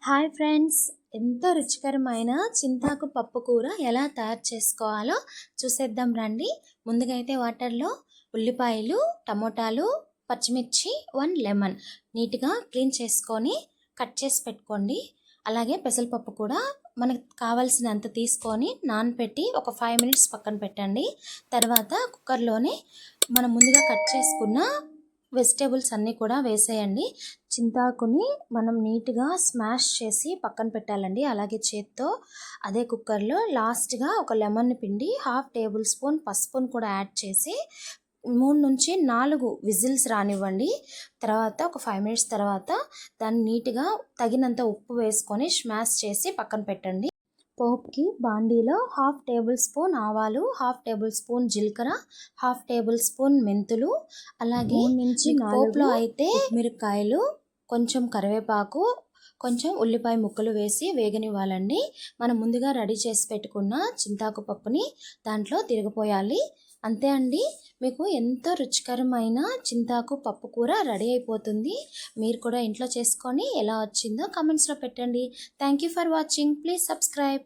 Hi friends, ఎంతో రుచికరమైన చింతాకు పప్పు కూర ఎలా తయారు చేసుకోవాలో చూసేద్దాం రండి. ముందుగా అయితే వాటర్లో ఉల్లిపాయలు, టమోటాలు, పచ్చిమిర్చి, 1 లెమన్ నీట్గా క్లీన్ చేసుకొని కట్ చేసి పెట్టుకోండి. అలాగే పెసరపప్పు కూడా మనకు కావాల్సినంత తీసుకొని నానపెట్టి ఒక 5 మినిట్స్ పక్కన పెట్టండి. తర్వాత కుక్కర్లోనే మనం ముందుగా కట్ చేసుకున్న వెజిటేబుల్స్ అన్నీ కూడా వేసేయండి. చింతాకుని మనం నీట్గా స్మాష్ చేసి పక్కన పెట్టాలండి. అలాగే చేత్తో అదే కుక్కర్లో లాస్ట్గా ఒక లెమన్ పిండి, 1/2 టేబుల్ స్పూన్ పసుపును కూడా యాడ్ చేసి 3 నుంచి 4 విజిల్స్ రానివ్వండి. తర్వాత ఒక 5 మినిట్స్ తర్వాత దాన్ని నీట్గా తగినంత ఉప్పు వేసుకొని స్మాష్ చేసి పక్కన పెట్టండి. పోపుకి బాండీలో 1/2 టేబుల్ స్పూన్ ఆవాలు, 1/2 టేబుల్ స్పూన్ జీలకర్ర, 1/2 టేబుల్ స్పూన్ మెంతులు, అలాగే 3 నుంచి 4 పోపులో అయితే మిరపకాయలు, కొంచెం కరివేపాకు, కొంచెం ఉల్లిపాయ ముక్కలు వేసి వేగనివ్వాలండి. మనం ముందుగా రెడీ చేసి పెట్టుకున్న చింతాకు పప్పుని దాంట్లో తిరగపోయాలి. అంతే అండి, మీకు ఎంతో రుచికరమైన చింతాకు పప్పు కూర రెడీ అయిపోతుంది. మీరు కూడా ఇంట్లో చేసుకొని ఎలా వచ్చిందో కామెంట్స్లో పెట్టండి. Thank you for watching. Please subscribe.